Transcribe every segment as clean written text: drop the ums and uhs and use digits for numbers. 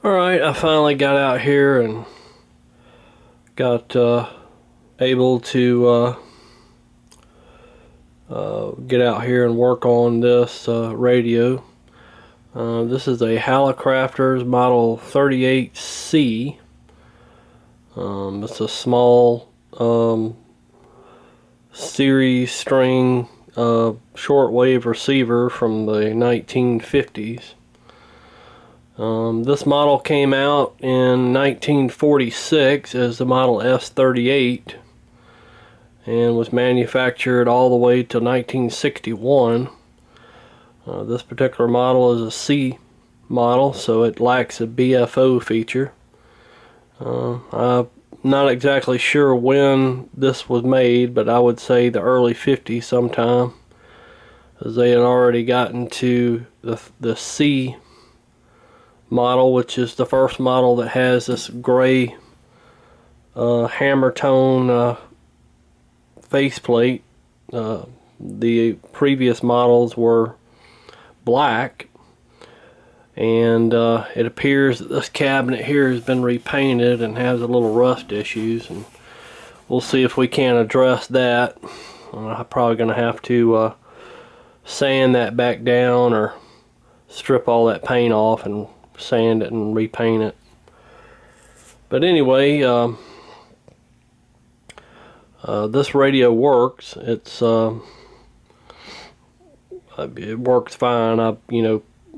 Alright, I finally got out here and got able to get out here and work on this radio. This is a Hallicrafters model 38C. It's a small series string shortwave receiver from the 1950s. This model came out in 1946 as the model S38 and was manufactured all the way till 1961. This particular model is a C model, so it lacks a BFO feature. I'm not exactly sure when this was made, but I would say the early 50s sometime, as they had already gotten to the C model, which is the first model that has this gray hammer tone faceplate. The previous models were black, and it appears that this cabinet here has been repainted and has a little rust issues, and we'll see if we can address that. I'm probably going to have to sand that back down or strip all that paint off and sand it and repaint it. But anyway, this radio works. It works fine. I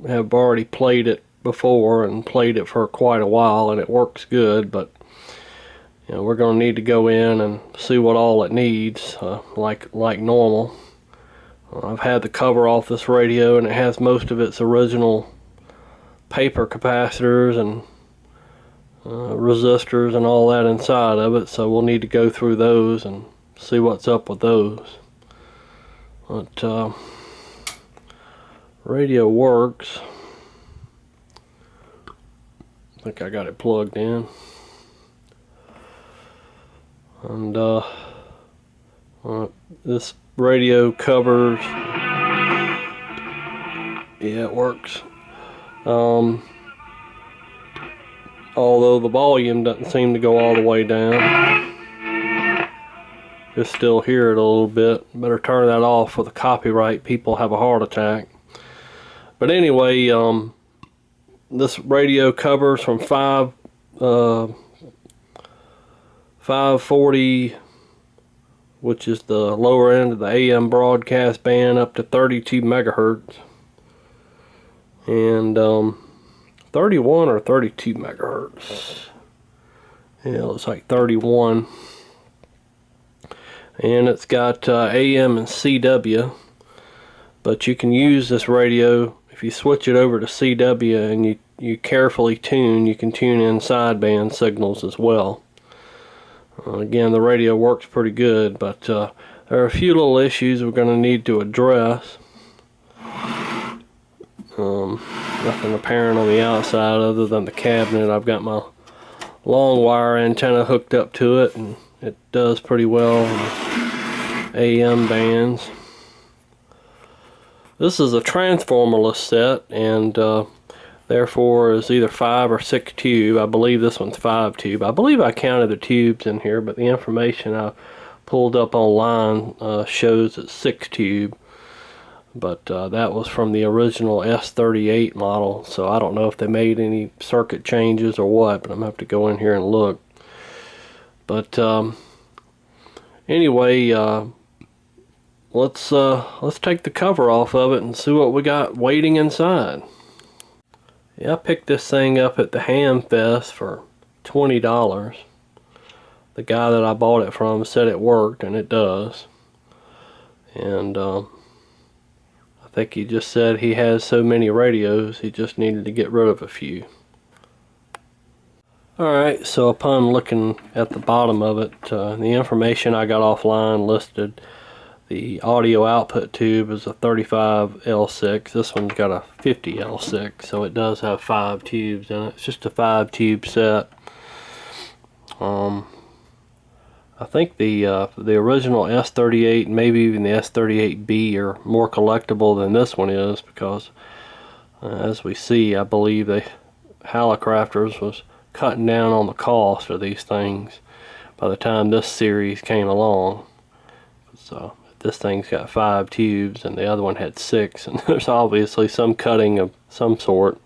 have already played it before and played it for quite a while, and it works good. But we're going to need to go in and see what all it needs, like normal. I've had the cover off this radio, and it has most of its original paper capacitors and resistors and all that inside of it, so we'll need to go through those and see what's up with those. But radio works. I think I got it plugged in, and this radio covers, yeah, it works. Although the volume doesn't seem to go all the way down. You still hear it a little bit. Better turn that off for the copyright people have a heart attack. But anyway, this radio covers from 540, which is the lower end of the AM broadcast band, up to 32 megahertz. And 31 or 32 megahertz. Yeah, it looks like 31. And it's got AM and CW, but you can use this radio if you switch it over to CW and you carefully tune. You can tune in sideband signals as well. Again, the radio works pretty good, but there are a few little issues we're going to need to address. Nothing apparent on the outside other than the cabinet. I've got my long wire antenna hooked up to it, and it does pretty well in AM bands. This is a transformerless set, and therefore is either 5 or 6 tube. I believe this one's 5 tube. I believe I counted the tubes in here, but the information I pulled up online shows it's 6 tube. But that was from the original S38 model, so I don't know if they made any circuit changes or what, but I'm going to have to go in here and look. But anyway, let's take the cover off of it and see what we got waiting inside. Yeah, I picked this thing up at the hamfest for $20. The guy that I bought it from said it worked, and it does. And I think he just said he has so many radios, he just needed to get rid of a few. Alright, so upon looking at the bottom of it, the information I got offline listed the audio output tube is a 35L6. This one's got a 50L6, so it does have 5 tubes in it. It's just a 5 tube set. I think the original S38 and maybe even the S38B are more collectible than this one is, because as we see, I believe they Hallicrafters was cutting down on the cost of these things by the time this series came along. So this thing's got 5 tubes and the other one had 6, and there's obviously some cutting of some sort.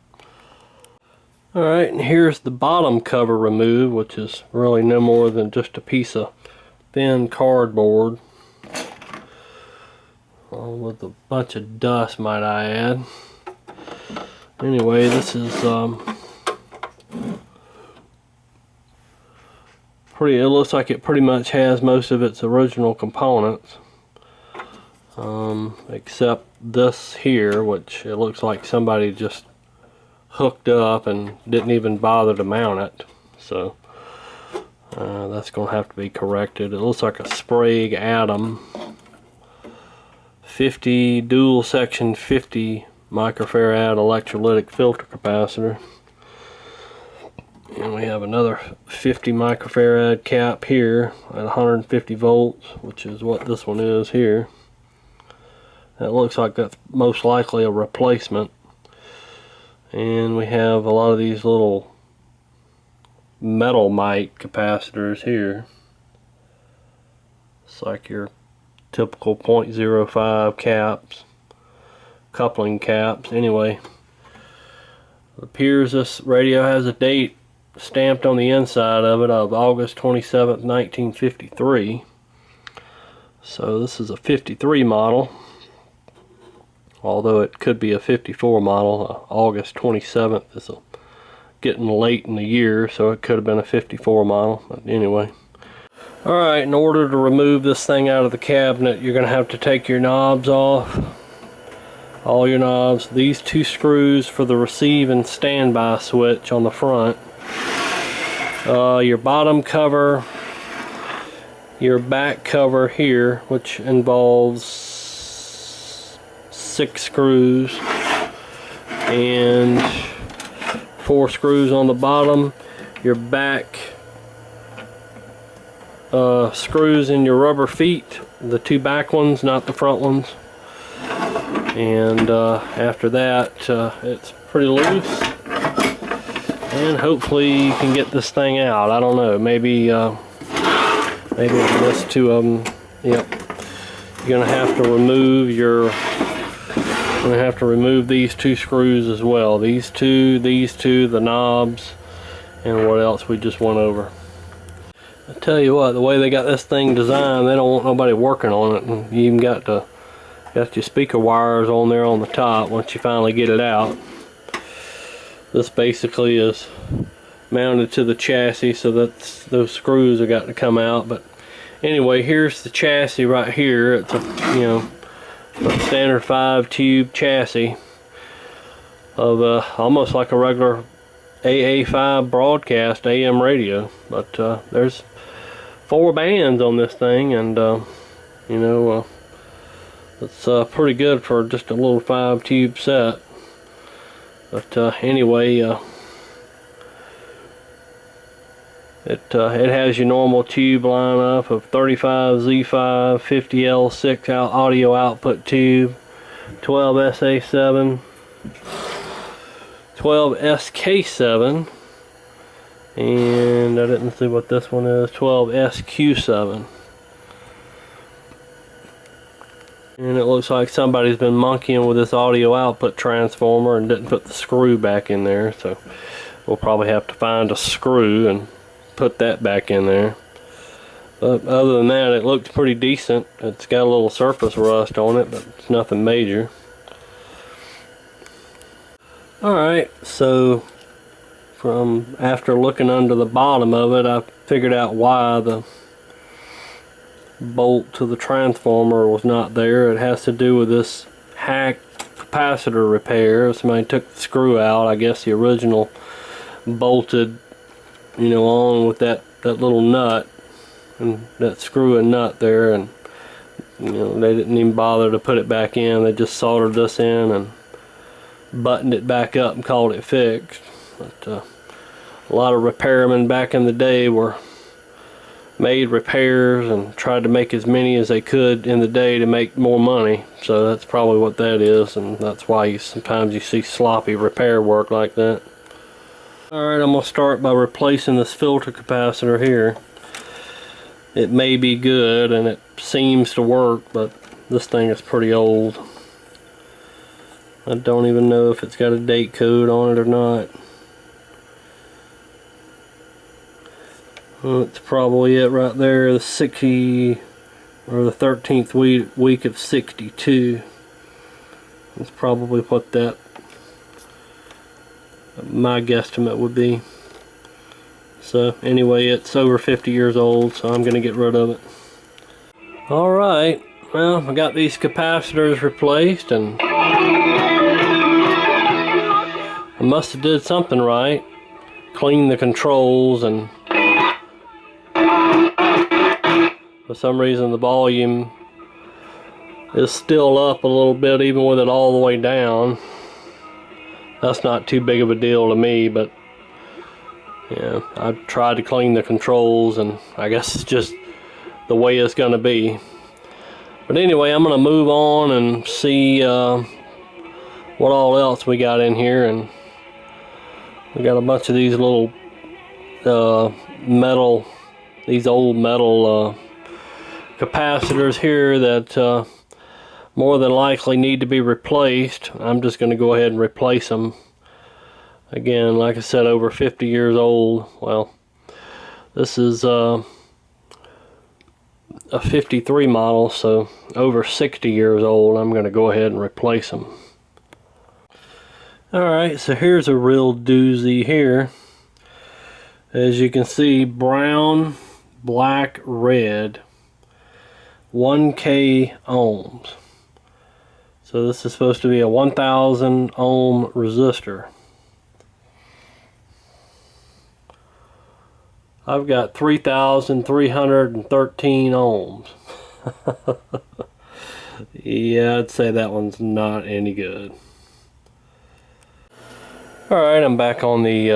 Alright, and here's the bottom cover removed, which is really no more than just a piece of thin cardboard with a bunch of dust, might I add. Anyway, this is it looks like it pretty much has most of its original components, except this here, which it looks like somebody just hooked up and didn't even bother to mount it. So that's going to have to be corrected. It looks like a Sprague Atom 50 dual section 50 microfarad electrolytic filter capacitor. And we have another 50 microfarad cap here at 150 volts, which is what this one is here. That looks like that's most likely a replacement. And we have a lot of these little metal mic capacitors here. It's like your typical 0.05 caps, coupling caps. Anyway, it appears this radio has a date stamped on the inside of it of August 27th, 1953. So this is a 53 model, although it could be a 54 model. August 27th is getting late in the year, so it could have been a 54 model. But anyway, alright, in order to remove this thing out of the cabinet, you're going to have to take your knobs off. All your knobs. These 2 screws for the receive and standby switch on the front. Your bottom cover, your back cover here, which involves 6 screws and 4 screws on the bottom. Your back screws in your rubber feet, the 2 back ones, not the front ones. And after that, it's pretty loose. And hopefully you can get this thing out. I don't know. Maybe this 2 of them. Yep. You're gonna have to remove these 2 screws as well. These two, the knobs, and what else we just went over. I tell you what, the way they got this thing designed, they don't want nobody working on it. And you even got your speaker wires on there on the top once you finally get it out. This basically is mounted to the chassis, so those screws have got to come out. But anyway, here's the chassis right here. It's a a standard 5 tube chassis of almost like a regular AA5 broadcast AM radio. But there's 4 bands on this thing, and it's pretty good for just a little 5 tube set. But anyway, it has your normal tube lineup of 35 Z5, 50 L6 audio output tube, 12 SA7, 12 SK7, and I didn't see what this one is, 12 SQ7. And it looks like somebody's been monkeying with this audio output transformer and didn't put the screw back in there, so we'll probably have to find a screw and put that back in there. But other than that, it looks pretty decent. It's got a little surface rust on it, but it's nothing major. Alright, so from after looking under the bottom of it, I figured out why the bolt to the transformer was not there. It has to do with this hack capacitor repair. Somebody took the screw out. I guess the original bolted on with that little nut and that screw and nut there, and they didn't even bother to put it back in. They just soldered this in and buttoned it back up and called it fixed. But a lot of repairmen back in the day made repairs and tried to make as many as they could in the day to make more money. So that's probably what that is, and that's why sometimes you see sloppy repair work like that. Alright, I'm going to start by replacing this filter capacitor here. It may be good and it seems to work, but this thing is pretty old. I don't even know if it's got a date code on it or not. Well, it's probably it right there, the 60 or the 13th week of 62. That's probably what that, my guesstimate would be. So anyway, it's over 50 years old, so I'm going to get rid of it. Alright, well, I got these capacitors replaced, and I must have did something right. Cleaned the controls, and for some reason the volume is still up a little bit even with it all the way down. That's not too big of a deal to me, but yeah, I tried to clean the controls, and I guess it's just the way it's going to be. But anyway, I'm going to move on and see what all else we got in here. And we got a bunch of these little metal, these old metal capacitors here that more than likely need to be replaced. I'm just going to go ahead and replace them. Again, like I said, over 50 years old. Well, this is a 53 model, so over 60 years old. I'm going to go ahead and replace them. Alright, so here's a real doozy here. As you can see, brown, black, red, 1K ohms. So this is supposed to be a 1000 ohm resistor. I've got 3,313 ohms. Yeah, I'd say that one's not any good. Alright, I'm back on the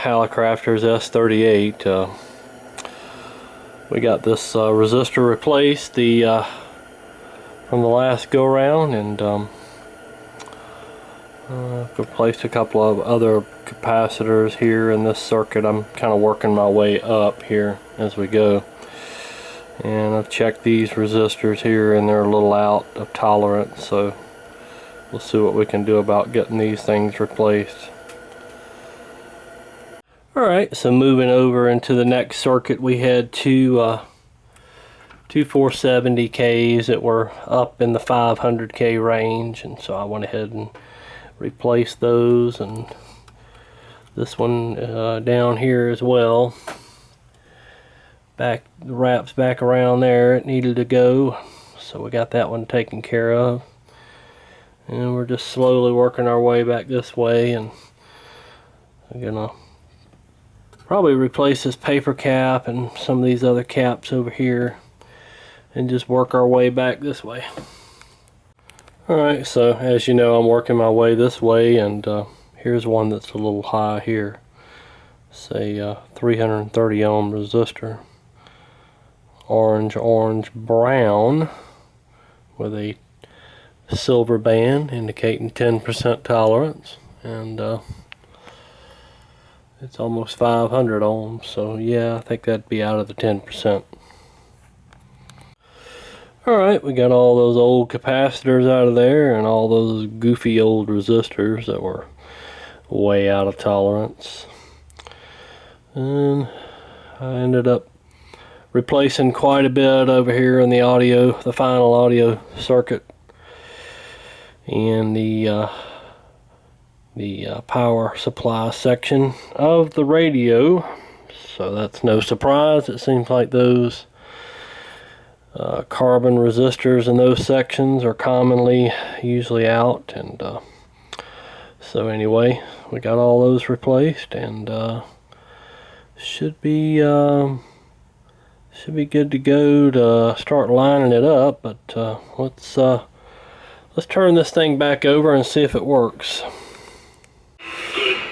Hallicrafters S38. We got this resistor replaced from the last go around, and replaced a couple of other capacitors here in this circuit. I'm kind of working my way up here as we go, and I've checked these resistors here, and they're a little out of tolerance, so we'll see what we can do about getting these things replaced. Alright, so moving over into the next circuit, we had two 470Ks that were up in the 500K range, and so I went ahead and replaced those, and this one down here as well. The wrap's back around there. It needed to go, so we got that one taken care of, and we're just slowly working our way back this way, and I'm gonna probably replace this paper cap and some of these other caps over here, and just work our way back this way. Alright, so as you know, I'm working my way this way, and here's one that's a little high here. Say 330 ohm resistor. Orange brown with a silver band indicating 10% tolerance, and it's almost 500 ohms, so yeah, I think that'd be out of the 10%. Alright, we got all those old capacitors out of there, and all those goofy old resistors that were way out of tolerance. And I ended up replacing quite a bit over here in the final audio circuit, and the power supply section of the radio. So that's no surprise. It seems like those carbon resistors in those sections are usually out, and so anyway, we got all those replaced, and should be good to go to start lining it up. But let's turn this thing back over and see if it works.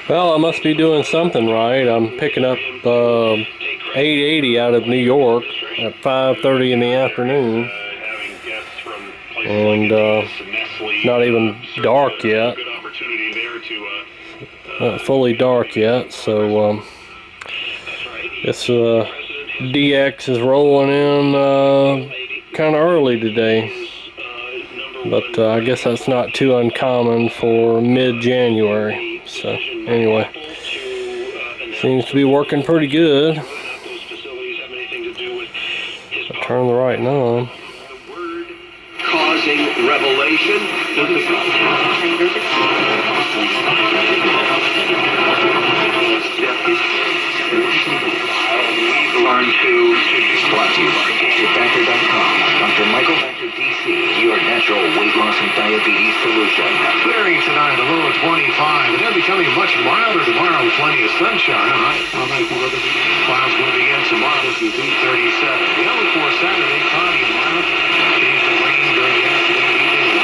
Well, I must be doing something right. I'm picking up 880 out of New York at 5:30 in the afternoon, and not even dark yet. not fully dark yet, so this DX is rolling in kind of early today, but I guess that's not too uncommon for mid-January. So anyway, seems to be working pretty good. I'll turn the light on. Causing revelation. We've learned to brought to you by DrFactor.com. Dr. Michael Factor DC, your natural weight loss and diabetes solution. Clearing tonight, a low of 25, and then becoming much milder tomorrow with plenty of sunshine. All right, well, then we'll look at the clouds moving in tomorrow. This is 237. The only for Saturday, cloudy and mild. Change to rain during the afternoon, evening.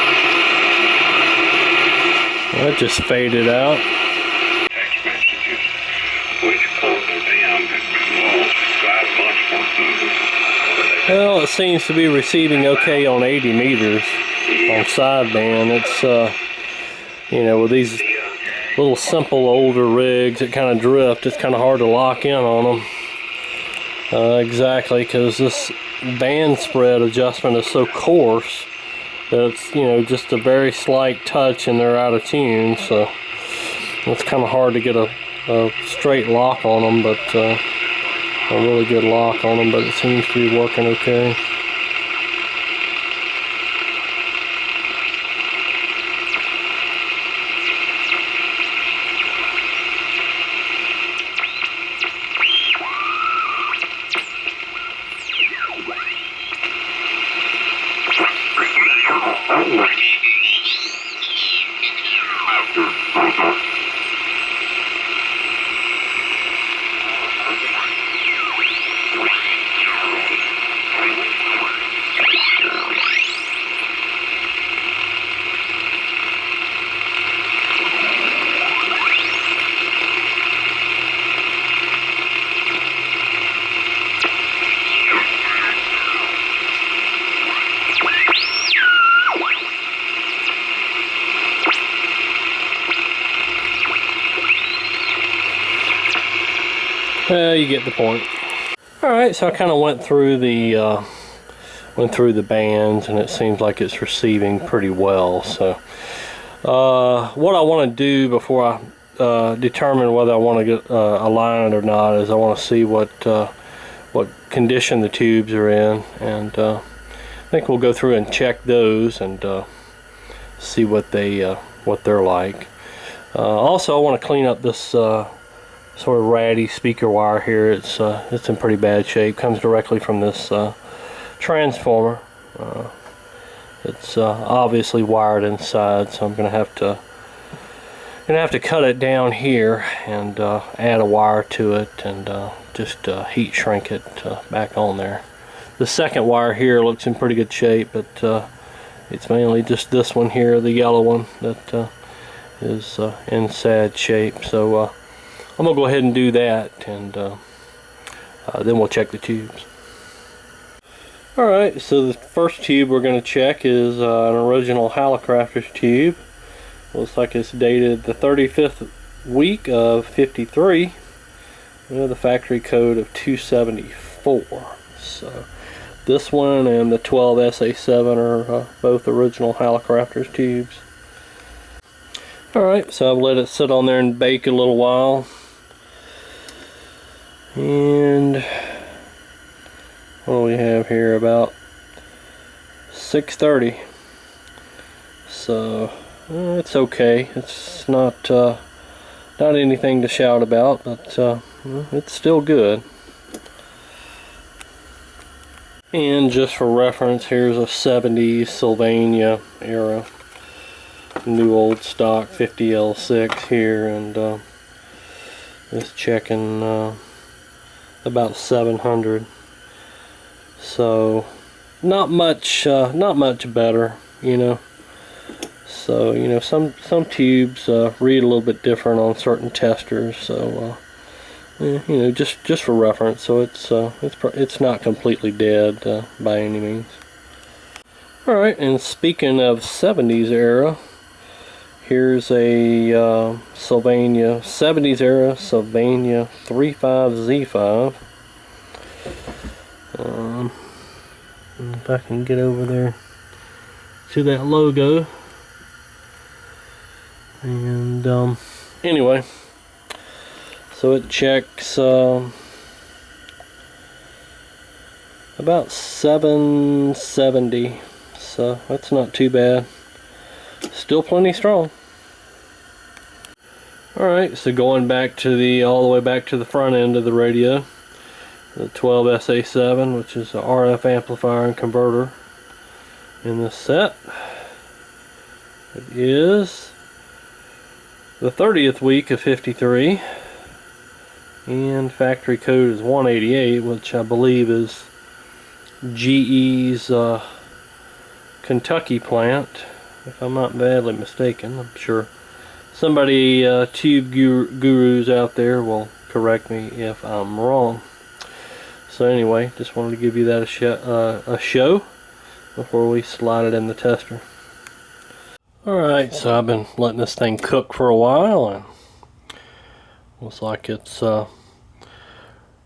That just faded out. Text messages, which caused a down loss 5 months worth. Well, it seems to be receiving okay on 80 meters on sideband. It's, you know, with these little simple older rigs that kind of drift, it's kind of hard to lock in on them. Exactly, because this band spread adjustment is so coarse that it's, you know, just a very slight touch and they're out of tune. So it's kind of hard to get a straight lock on them, but a really good lock on them, but it seems to be working okay. You get the point. Alright, so I kind of went through the bands, and it seems like it's receiving pretty well. So what I want to do before I determine whether I want to get align it or not is I want to see what condition the tubes are in, and I think we'll go through and check those and see what they're like. Also, I want to clean up this sort of ratty speaker wire here. It's in pretty bad shape. Comes directly from this transformer. It's obviously wired inside, so I'm gonna have to cut it down here and add a wire to it and just heat shrink it back on there. The second wire here looks in pretty good shape, but it's mainly just this one here, the yellow one, that is in sad shape. So I'm going to go ahead and do that, and then we'll check the tubes. Alright, so the first tube we're going to check is an original Hallicrafters tube. Looks like it's dated the 35th week of 53 with a factory code of 274. So this one and the 12 SA7 are both original Hallicrafters tubes. Alright, so I've let it sit on there and bake a little while. And what do we have here? About 6:30. So it's okay. It's not anything to shout about, but it's still good. And just for reference, here's a 70s Sylvania era new old stock 50L6 here, and it's checking about 700. So not much better, you know. So, you know, some tubes read a little bit different on certain testers. So you know, just for reference. So it's not completely dead by any means. All right, and speaking of 70s era, Here's a Sylvania 70s era Sylvania 35Z5. If I can get over there to that logo. And anyway, so it checks about 770, so that's not too bad. Still plenty strong. Alright, so going back to all the way back to the front end of the radio, the 12 SA7, which is an RF amplifier and converter in this set. It is the 30th week of 53, and factory code is 188, which I believe is GE's Kentucky plant, if I'm not badly mistaken. I'm sure somebody, tube gurus out there, will correct me if I'm wrong. So anyway, just wanted to give you that a show before we slide it in the tester. Alright, so I've been letting this thing cook for a while, and looks like it's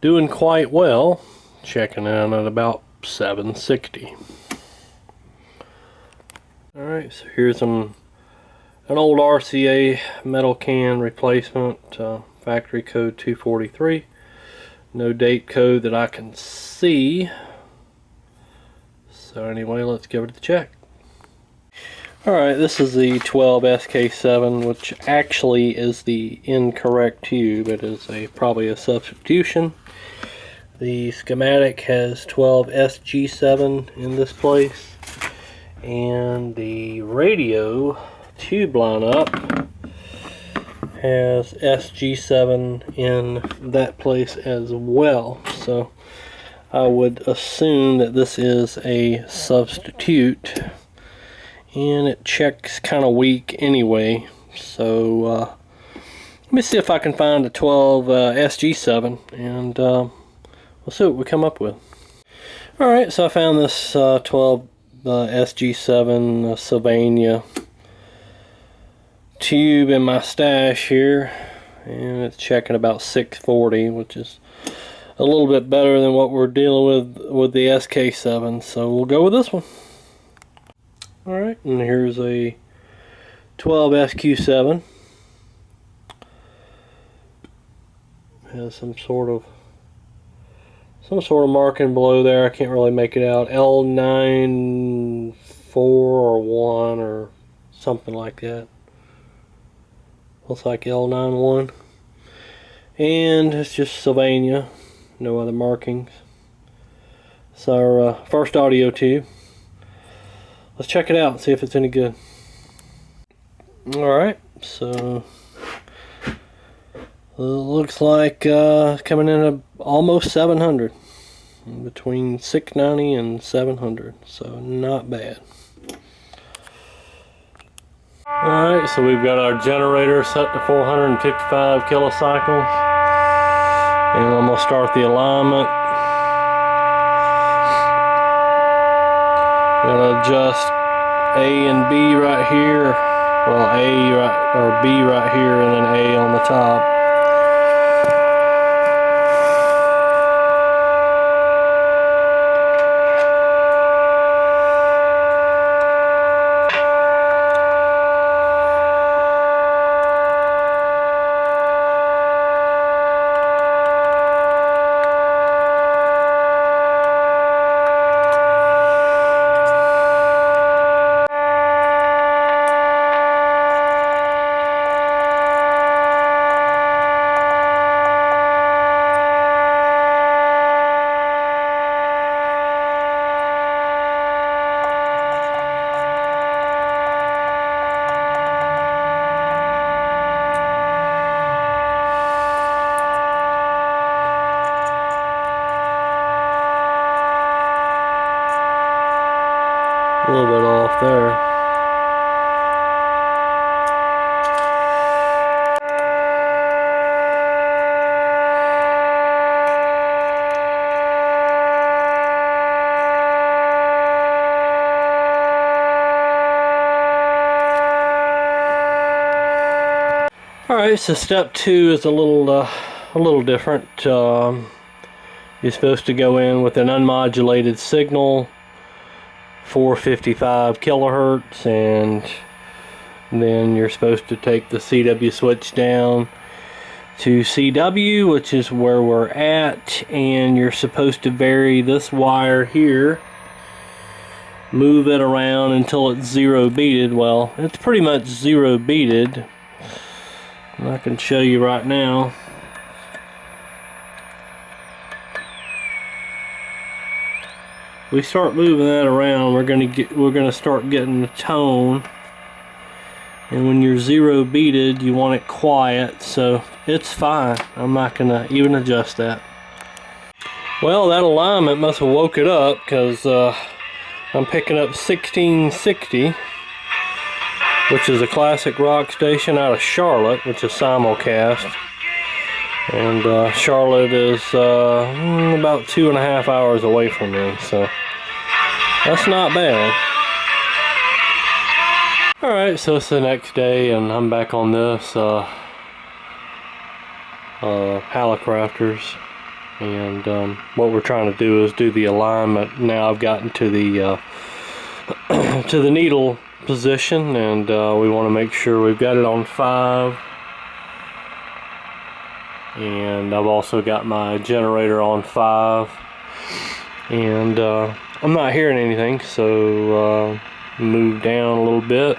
doing quite well. Checking in at about 760. Alright, so here's an old RCA metal can replacement, factory code 243. No date code that I can see. So anyway, let's give it a check. Alright, this is the 12 SK7, which actually is the incorrect tube. It is probably a substitution. The schematic has 12 SG7 in this place, and the radio tube lineup has SG7 in that place as well. So I would assume that this is a substitute, and it checks kind of weak anyway. So let me see if I can find a 12 SG7, and we'll see what we come up with. Alright, so I found this 12 SG7 Sylvania tube in my stash here, and it's checking about 640, which is a little bit better than what we're dealing with the SK7, so we'll go with this one. Alright, and here's a 12 SQ7. Has some sort of marking below there. I can't really make it out. L94 or 1 or something like that. Looks like L91. And it's just Sylvania. No other markings. It's our first audio tube. Let's check it out and see if it's any good. Alright, so it looks like coming in at almost 700. Between 690 and 700. So not bad. Alright, so we've got our generator set to 455 kilocycles. And I'm going to start the alignment. Gonna adjust A and B right here. Well, A right, or B right here, and then A on the top. A little bit off there. Alright, so step 2 is a little different. You're supposed to go in with an unmodulated signal, 455 kilohertz, and then you're supposed to take the CW switch down to CW, which is where we're at, and you're supposed to vary this wire here, move it around until it's zero beaded. Well, it's pretty much zero beaded. I can show you right now. We start moving that around, we're gonna start getting the tone. And when you're zero beaded, you want it quiet, so it's fine. I'm not gonna even adjust that. Well, that alignment must have woke it up, because I'm picking up 1660. Which is a classic rock station out of Charlotte, which is simulcast. And Charlotte is about 2.5 hours away from me, so that's not bad. Alright, so it's the next day, and I'm back on this Hallicrafters. And what we're trying to do is do the alignment. Now I've gotten to the to the needle position, and we want to make sure we've got it on 5, and I've also got my generator on 5, and I'm not hearing anything, so move down a little bit,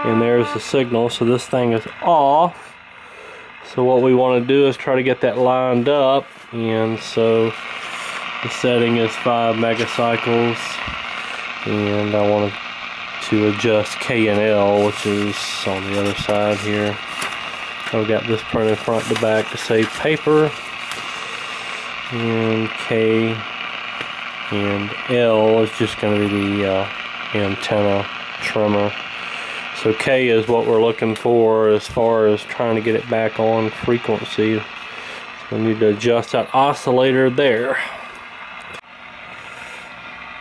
and there's the signal. So this thing is off, so what we want to do is try to get that lined up, and so the setting is 5 megacycles. And I want to adjust K and L, which is on the other side here. I've got this printed front to back to save paper. And K and L is just going to be the antenna trimmer. So K is what we're looking for as far as trying to get it back on frequency. So we need to adjust that oscillator there.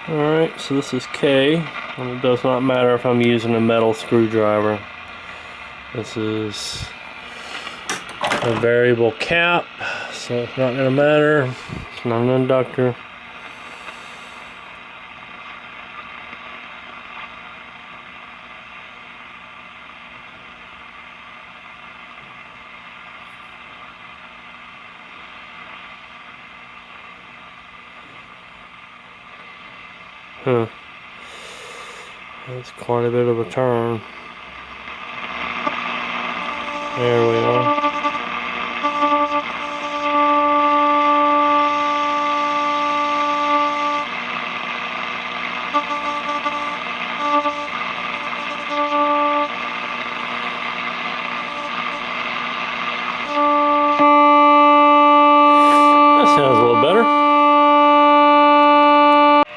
Alright, so this is K, and it does not matter if I'm using a metal screwdriver. This is a variable cap, so it's not going to matter. It's not an inductor. That's quite a bit of a turn. There we are. That sounds a little better.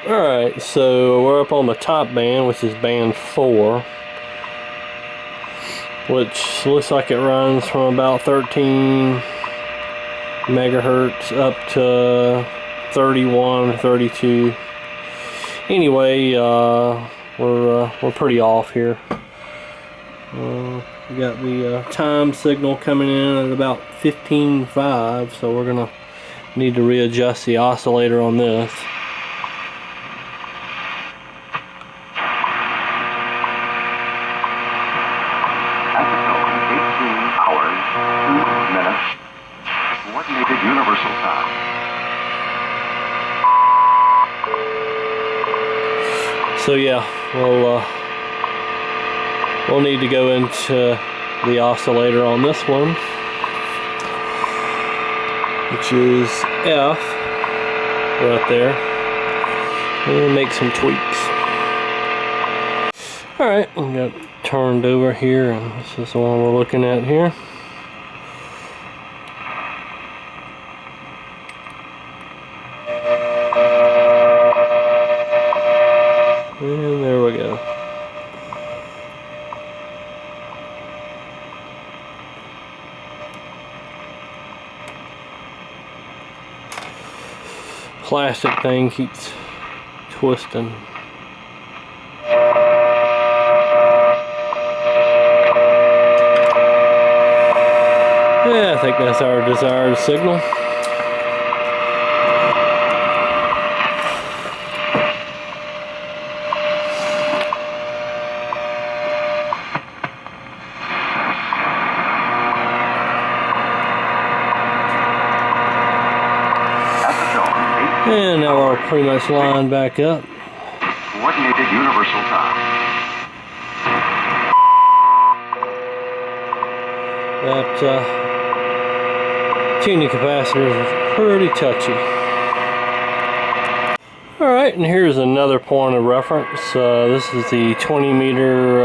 Alright, so we're up on the top band, which is band 4, which looks like it runs from about 13 megahertz up to 31, 32. Anyway, we're pretty off here. We got the time signal coming in at about 15.5, so we're gonna need to readjust the oscillator on this. Universal time. So yeah, we'll need to go into the oscillator on this one, which is F right there, and make some tweaks. Alright, we got it turned over here, and this is the one we're looking at here. And there we go. Plastic thing keeps twisting. Yeah, I think that's our desired signal. And now we're pretty much lined back up. Coordinated universal time. That tuning capacitor is pretty touchy. Alright, and here's another point of reference. This is the 20 meter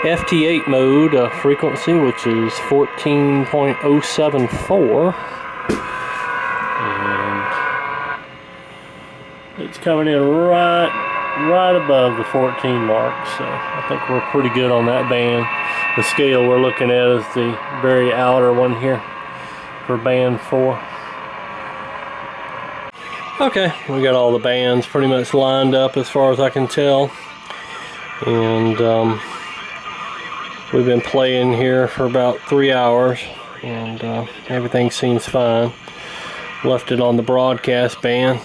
FT8 mode frequency, which is 14.074. It's coming in right above the 14 mark, so I think we're pretty good on that band. The scale we're looking at is the very outer one here for band 4. Okay, we got all the bands pretty much lined up as far as I can tell, and we've been playing here for about 3 hours, and everything seems fine. Left it on the broadcast band.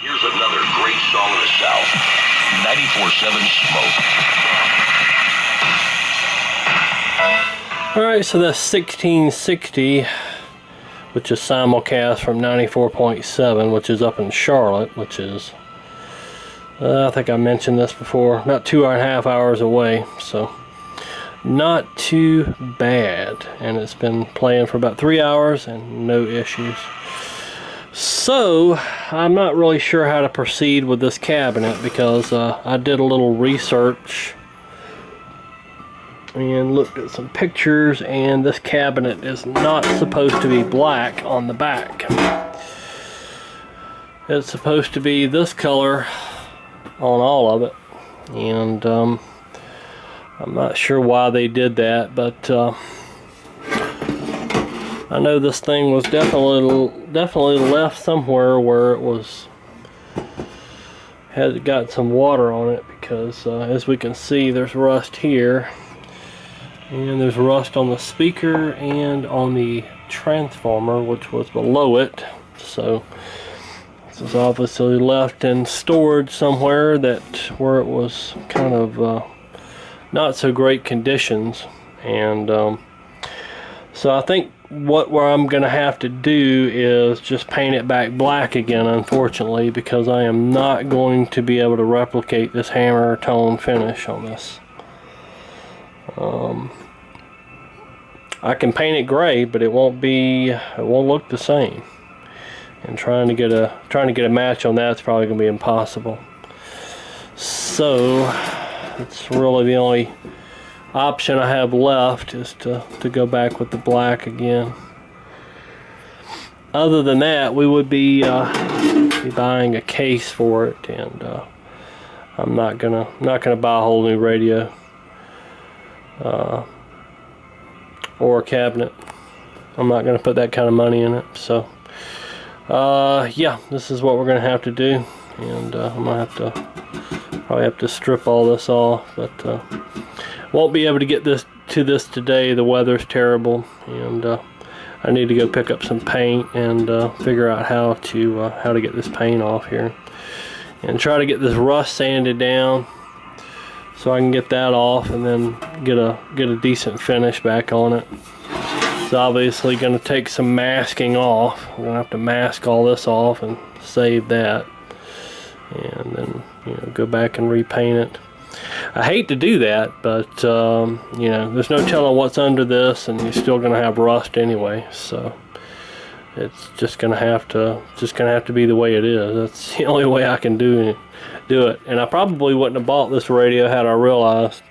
Here's another great song of the South, 94.7 Smoke. Alright, so that's 1660, which is simulcast from 94.7, which is up in Charlotte, which is, I think I mentioned this before, about 2.5 hours away, so not too bad. And it's been playing for about 3 hours and no issues. So, I'm not really sure how to proceed with this cabinet because I did a little research and looked at some pictures, and this cabinet is not supposed to be black on the back. It's supposed to be this color on all of it, and I'm not sure why they did that, but I know this thing was definitely left somewhere where it was had got some water on it, because as we can see, there's rust here, and there's rust on the speaker and on the transformer, which was below it. So this is obviously left in storage somewhere where it was kind of not so great conditions, and so I think what I'm going to have to do is just paint it back black again, unfortunately, because I am not going to be able to replicate this hammer tone finish on this. I can paint it gray, but it won't look the same. And trying to get a match on that's probably going to be impossible. So it's really the only option I have left is to go back with the black again. Other than that, we would be buying a case for it, and I'm not gonna buy a whole new radio or a cabinet. I'm not gonna put that kind of money in it. So yeah, this is what we're gonna have to do, and I'm gonna probably have to strip all this off, but won't be able to get this today. The weather's terrible, and I need to go pick up some paint and figure out how to get this paint off here, and try to get this rust sanded down so I can get that off, and then get a decent finish back on it. It's obviously going to take some masking off. I'm going to have to mask all this off and save that, and then go back and repaint it. I hate to do that, but there's no telling what's under this, and you're still going to have rust anyway. So it's just going to have to be the way it is. That's the only way I can do it. And I probably wouldn't have bought this radio had I realized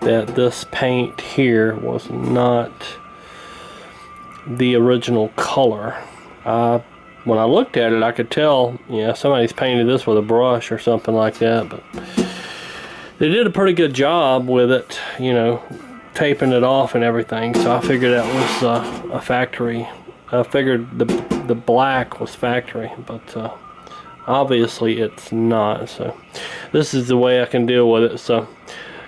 that this paint here was not the original color. When I looked at it, I could tell, somebody's painted this with a brush or something like that, but they did a pretty good job with it, taping it off and everything. So I figured that was a factory. I figured the black was factory, but obviously it's not. So this is the way I can deal with it. So,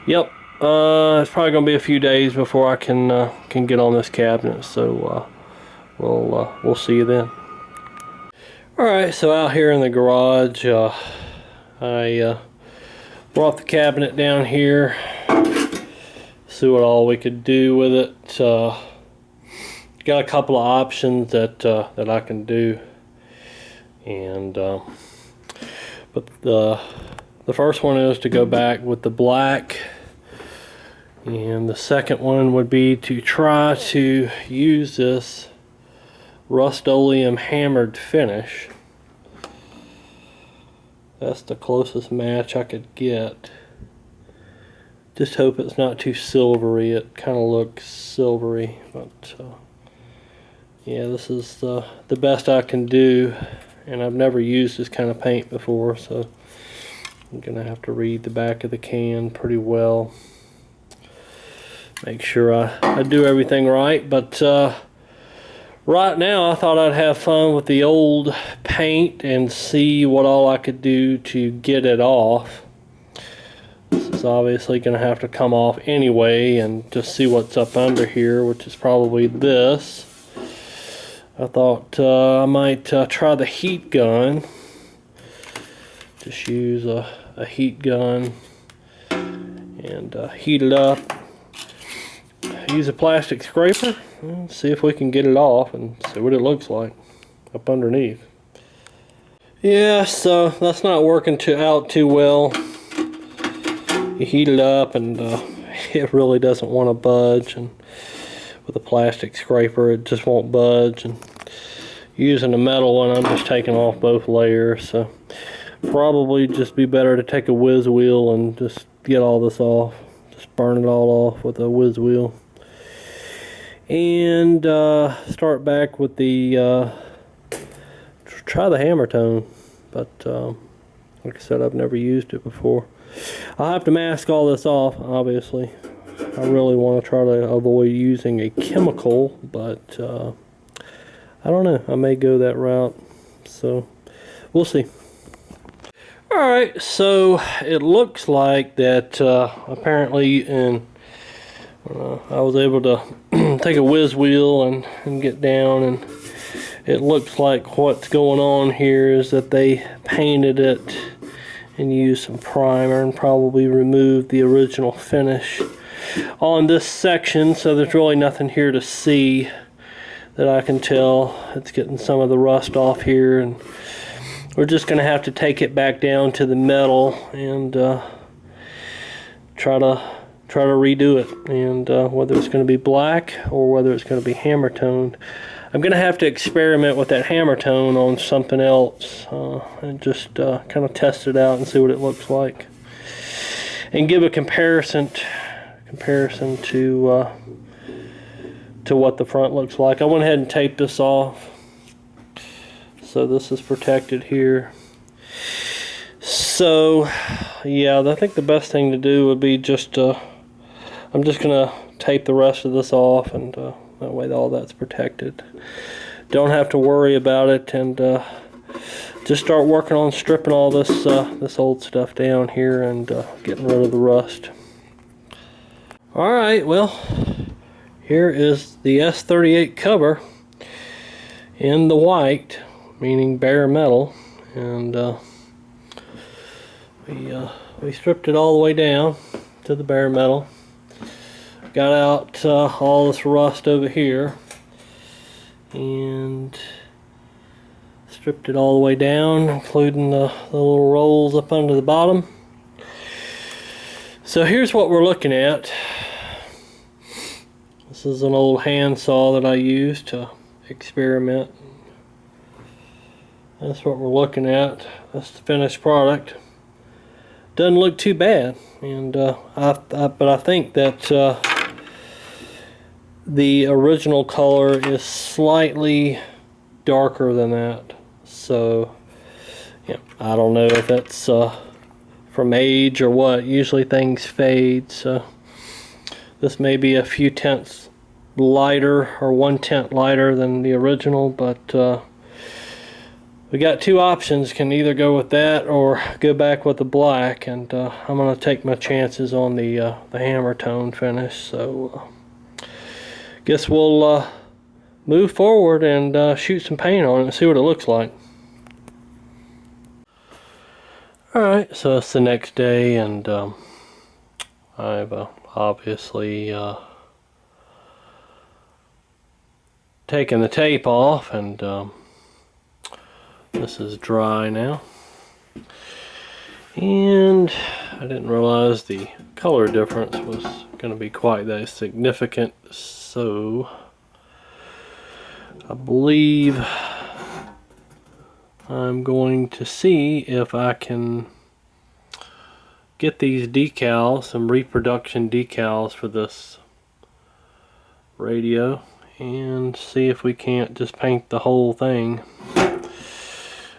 yep, It's probably gonna be a few days before I can get on this cabinet, so we'll see you then. Alright, so out here in the garage, I brought the cabinet down here, see what all we could do with it. Got a couple of options that I can do, and but the first one is to go back with the black, and the second one would be to try to use this Rust-Oleum hammered finish. That's the closest match I could get. Just hope it's not too silvery. It kind of looks silvery, but yeah, this is the best I can do, and I've never used this kind of paint before, so I'm gonna have to read the back of the can pretty well, make sure I do everything right. But right now I thought I'd have fun with the old paint and see what all I could do to get it off. This is obviously gonna have to come off anyway, and just see what's up under here, which is probably this. I thought I might try the heat gun. Just use a heat gun and heat it up. Use a plastic scraper and see if we can get it off and see what it looks like up underneath. Yeah, so that's not working out too well. You heat it up and it really doesn't want to budge, and with a plastic scraper it just won't budge, and using a metal one I'm just taking off both layers, so probably just be better to take a whiz wheel and just get all this off. Just burn it all off with a whiz wheel, and start back with the try the hammer tone, but like I said, I've never used it before. I'll have to mask all this off, obviously. I really want to try to avoid using a chemical, but I don't know, I may go that route, so we'll see. Alright, so it looks like that apparently I was able to take a whiz wheel and get down, and it looks like what's going on here is that they painted it and used some primer and probably removed the original finish on this section, so there's really nothing here to see that I can tell. It's getting some of the rust off here, and we're just going to have to take it back down to the metal and try to redo it, and whether it's going to be black or whether it's going to be hammer toned. I'm going to have to experiment with that hammer tone on something else and just kind of test it out and see what it looks like, and give a comparison to what the front looks like. I went ahead and taped this off, so this is protected here. So yeah, I think the best thing to do would be just I'm just gonna tape the rest of this off, and that way all that's protected. Don't have to worry about it, and just start working on stripping all this this old stuff down here and getting rid of the rust. Alright, well, here is the S38 cover in the white, meaning bare metal, and we stripped it all the way down to the bare metal. Got out all this rust over here and stripped it all the way down, including the little rolls up under the bottom. So here's what we're looking at. This is an old handsaw that I used to experiment. That's what we're looking at. That's the finished product. Doesn't look too bad, and but I think that the original color is slightly darker than that. So yeah, I don't know if that's from age or what. Usually things fade, so this may be a few tenths lighter, or 1/10 lighter than the original, but we got two options. Can either go with that or go back with the black, and I'm gonna take my chances on the hammer tone finish. So guess we'll move forward and shoot some paint on it and see what it looks like. Alright, so it's the next day, and I've obviously taken the tape off, and this is dry now. And I didn't realize the color difference was going to be quite that significant, so I believe I'm going to see if I can get these decals, some reproduction decals for this radio, and see if we can't just paint the whole thing.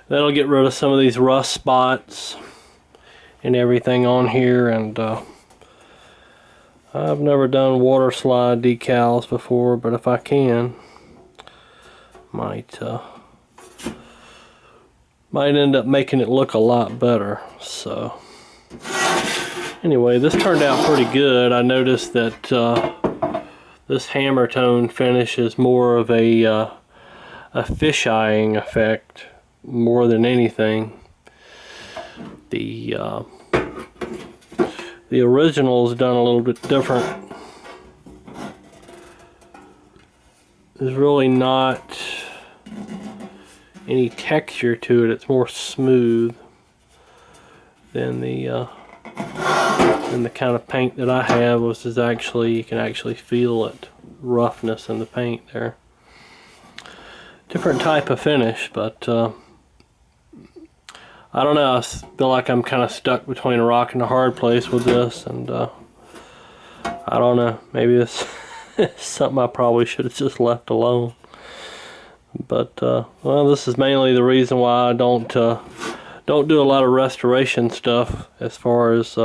That'll get rid of some of these rust spots and everything on here, and I've never done water slide decals before, but if I can, might end up making it look a lot better. So anyway, this turned out pretty good. I noticed that this hammer tone finish is more of a fisheyeing effect more than anything. The original is done a little bit different. There's really not any texture to it. It's more smooth than the kind of paint that I have, which is actually, you can actually feel it, roughness in the paint there. Different type of finish, but I don't know, I feel like I'm kind of stuck between a rock and a hard place with this, and I don't know, maybe this is something I probably should have just left alone. But well, this is mainly the reason why I don't do a lot of restoration stuff as far as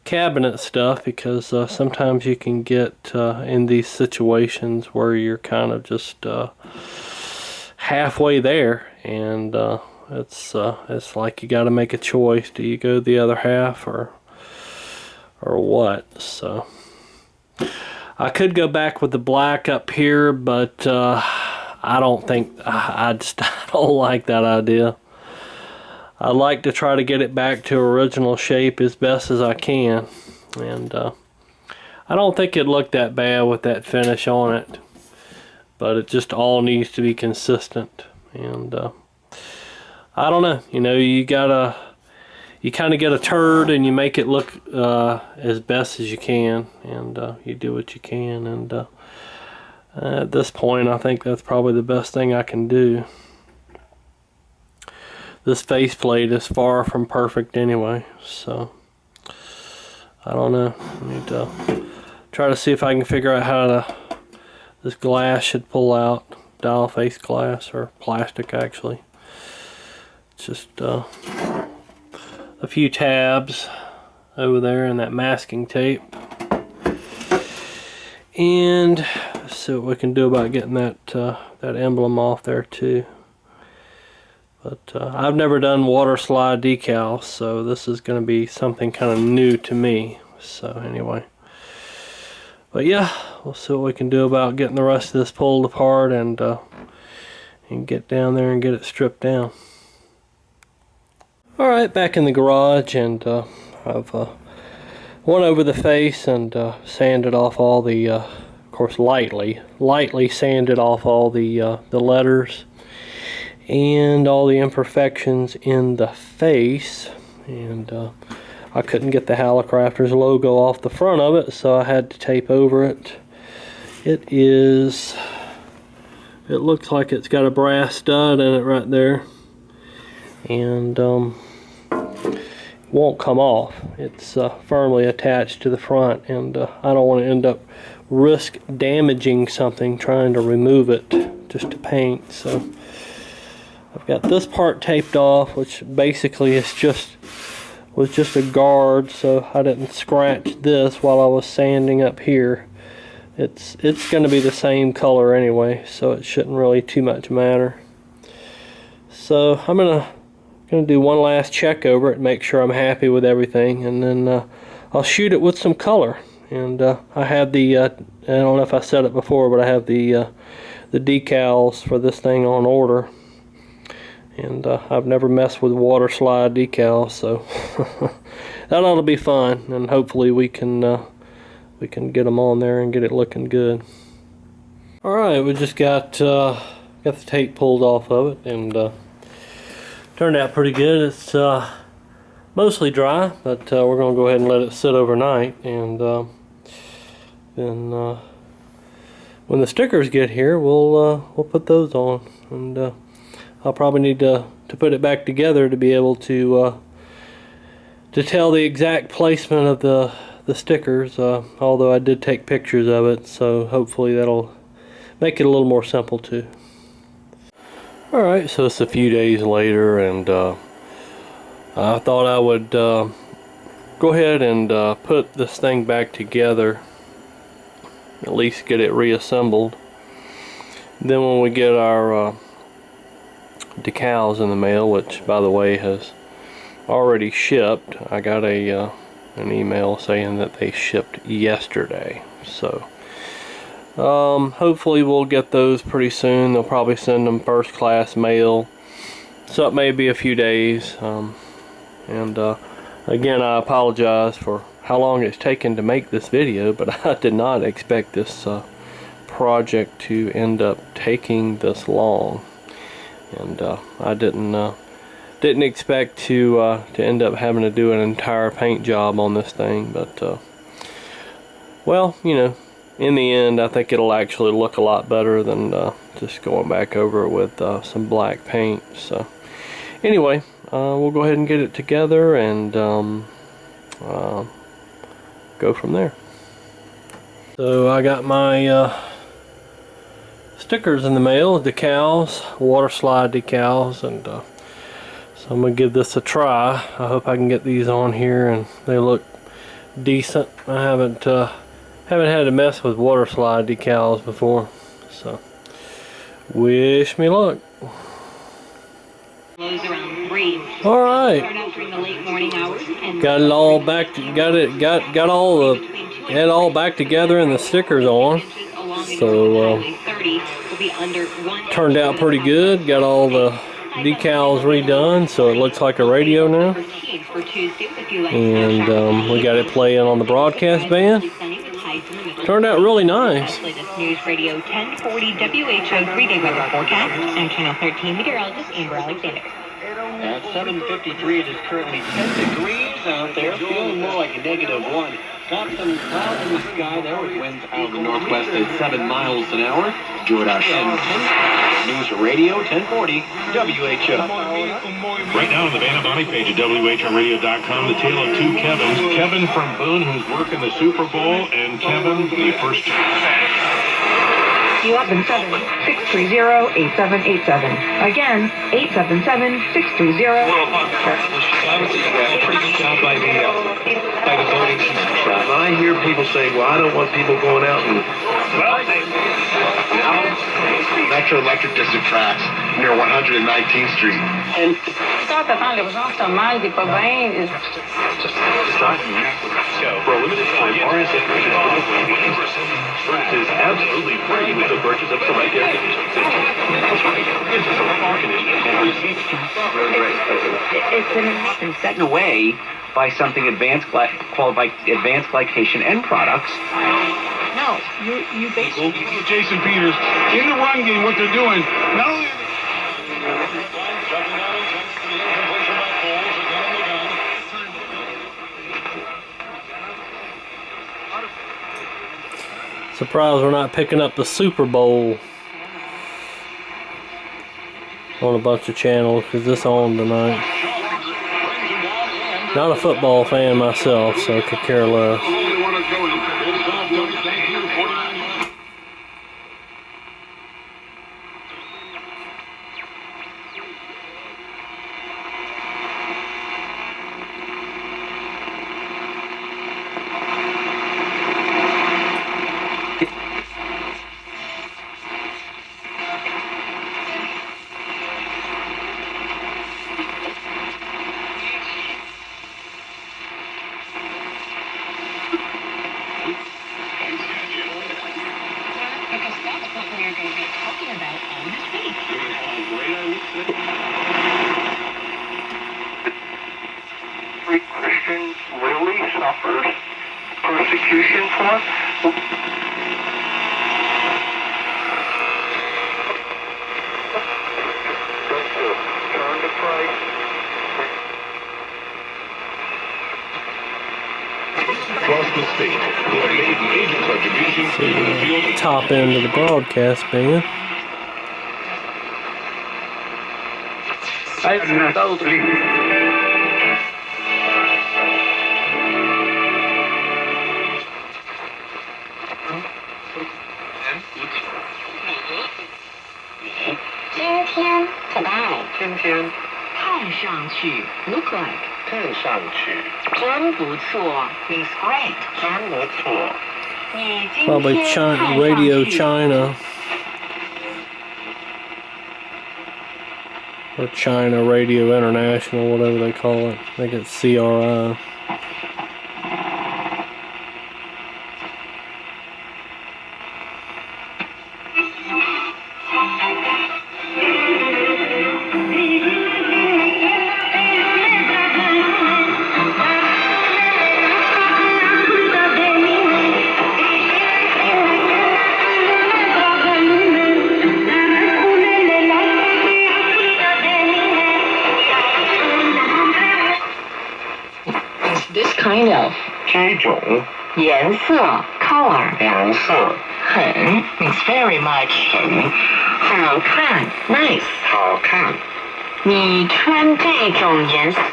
cabinet stuff, because sometimes you can get in these situations where you're kind of just halfway there, and it's like you got to make a choice. Do you go the other half or what? So I could go back with the black up here, but I don't think, I don't like that idea. I like to try to get it back to original shape as best as I can, and I don't think it looked that bad with that finish on it, but it just all needs to be consistent. And I don't know, you know, you kind of get a turd and you make it look as best as you can, and you do what you can, and at this point I think that's probably the best thing I can do. This faceplate is far from perfect anyway, so I don't know. I need to try to see if I can figure out how this glass should pull out, dial face glass, or plastic actually. It's just a few tabs over there and that masking tape, and see what we can do about getting that that emblem off there too. But I've never done water slide decals, so this is going to be something kind of new to me. So anyway, but yeah, we'll see what we can do about getting the rest of this pulled apart and get down there and get it stripped down. Alright, back in the garage, and I've went over the face and sanded off all the, of course lightly sanded off all the letters and all the imperfections in the face, and I couldn't get the Hallicrafters logo off the front of it, so I had to tape over it. It looks like it's got a brass stud in it right there, and won't come off. It's firmly attached to the front, and I don't want to end up risk damaging something trying to remove it just to paint. So I've got this part taped off, which basically is was just a guard, so I didn't scratch this while I was sanding up here. It's going to be the same color anyway, so it shouldn't really too much matter. So I'm gonna do one last check over it, make sure I'm happy with everything, and then I'll shoot it with some color. And I have the I don't know if I said it before, but I have the decals for this thing on order, and I've never messed with water slide decals, so that ought to be fun, and hopefully we can get them on there and get it looking good. All right, we just got the tape pulled off of it, and turned out pretty good. It's mostly dry, but we're gonna go ahead and let it sit overnight, and then when the stickers get here, we'll put those on, and I'll probably need to put it back together to be able to tell the exact placement of the stickers, although I did take pictures of it, so hopefully that'll make it a little more simple too. Alright, so it's a few days later, and I thought I would go ahead and put this thing back together, at least get it reassembled. Then when we get our decals in the mail, which by the way has already shipped, I got an email saying that they shipped yesterday, so hopefully we'll get those pretty soon. They'll probably send them first class mail, so it may be a few days, and again, I apologize for how long it's taken to make this video, but I did not expect this project to end up taking this long, and I didn't expect to end up having to do an entire paint job on this thing, but well, you know, in the end I think it'll actually look a lot better than just going back over it with some black paint. So anyway, we'll go ahead and get it together and go from there. So I got my stickers in the mail, decals, water slide decals, and so I'm gonna give this a try. I hope I can get these on here and they look decent. I haven't had to mess with water slide decals before, so wish me luck. All right, got it all back. Got it all back together and the stickers on. So turned out pretty good. Got all the decals redone, so it looks like a radio now. And we got it playing on the broadcast band. Turned out really nice. News Radio 1040 WHO 3-day weather forecast and Channel 13 meteorologist Amber Alexander. At 7:53, it is currently 10 degrees out there, feeling more like a -1. Got some clouds in the sky there with winds out of the northwest at 7 miles an hour. Jordan News Radio 1040 WHO. Right now on the Vanna Bonnie page at WHRradio.com, the tale of two Kevins. Kevin from Boone, who's working the Super Bowl, and Kevin, the first. 11-7-630-8787. Again, 877-630. Pretty good job by the voting. I hear people saying, well, I don't want people going out and... Metro Electric District tracks near 119th Street. And thought that it was also mighty, but Wayne is... For a limited time, RSA is absolutely free with the purchase of select air conditioning systems. That's right. It's a select air conditioning and receive. It's been set away by something called advanced glycation end products. No, you basically... Jason Peters, in the run game, what they're doing, not only... Surprised we're not picking up the Super Bowl on a bunch of channels, because this on tonight. Not a football fan myself, so could care less. substitution for? Turn the price. Across the state, who have made major contributions to the field. Top end of the broadcast band. Today. 今天看上去 look like 看上去真不错 means great 真不错。你今天 Probably 看上 Radio 去 China. Or China Radio International, whatever they call it. I think it's CRI. this kind of 这种颜色 color 颜色很 means very much 好看 nice 好看。你穿这种颜色不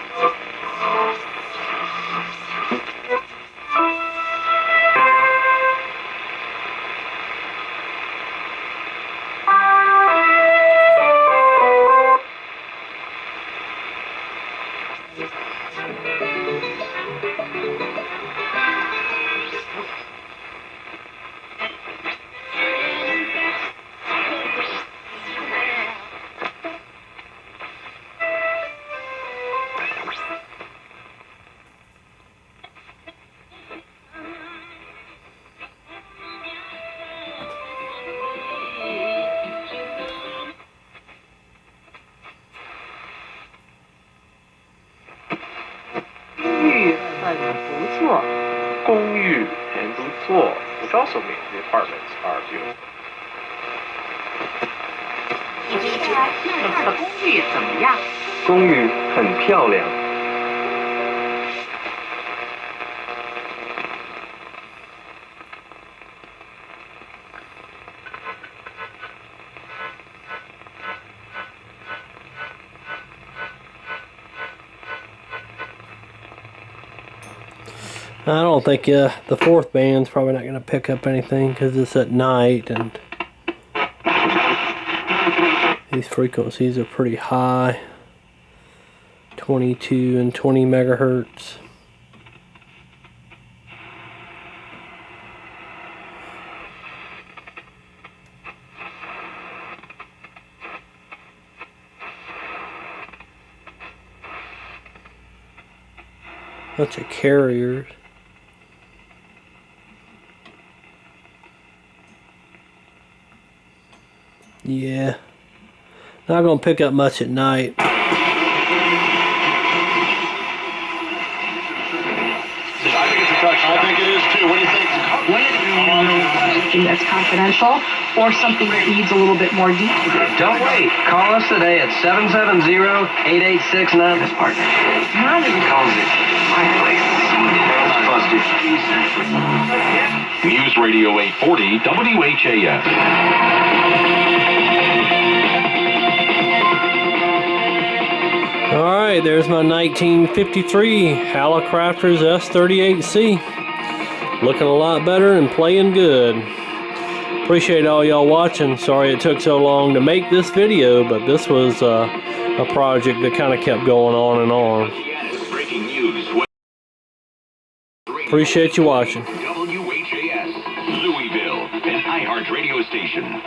错。公寓很不错。Which also means the apartments are beautiful. 你觉得那儿的公寓怎么样？公寓很漂亮。I don't think the fourth band's probably not going to pick up anything because it's at night and these frequencies are pretty high, 22 and 20 megahertz. Bunch of carriers. Yeah, not gonna pick up much at night. I think it is too. What do you think? Something that's confidential or something that needs a little bit more detail. Don't wait. Call us today at 770-8869. This partner. He calls it my place. News Radio 840 WHAS. Alright, there's my 1953 Hallicrafters S38C. Looking a lot better and playing good. Appreciate all y'all watching. Sorry it took so long to make this video, but this was a project that kind of kept going on and on. Appreciate you watching. WHAS, Louisville, an iHeart radio station.